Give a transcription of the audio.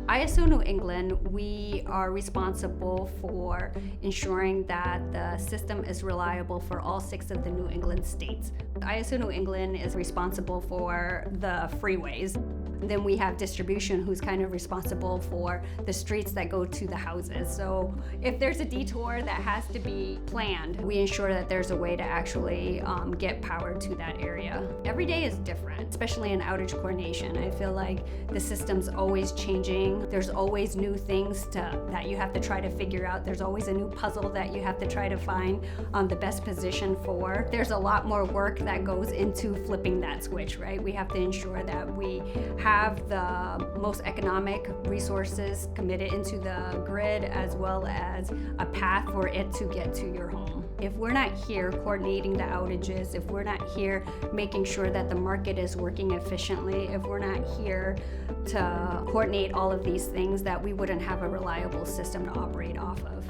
ISO New England, we are responsible for ensuring that the system is reliable for all 6 of the New England states. ISO New England is responsible for the freeways. Then we have distribution, who's kind of responsible for the streets that go to the houses. So if there's a detour that has to be planned, we ensure that there's a way to actually get power to that area. Every day is different, especially in outage coordination. I feel like the system's always changing. There's always new things that you have to try to figure out. There's always a new puzzle that you have to try to find the best position for. There's a lot more work that goes into flipping that switch, right? We have to ensure that we have the most economic resources committed into the grid, as well as a path for it to get to your home. If we're not here coordinating the outages, if we're not here making sure that the market is working efficiently, if we're not here to coordinate all of these things, that we wouldn't have a reliable system to operate off of.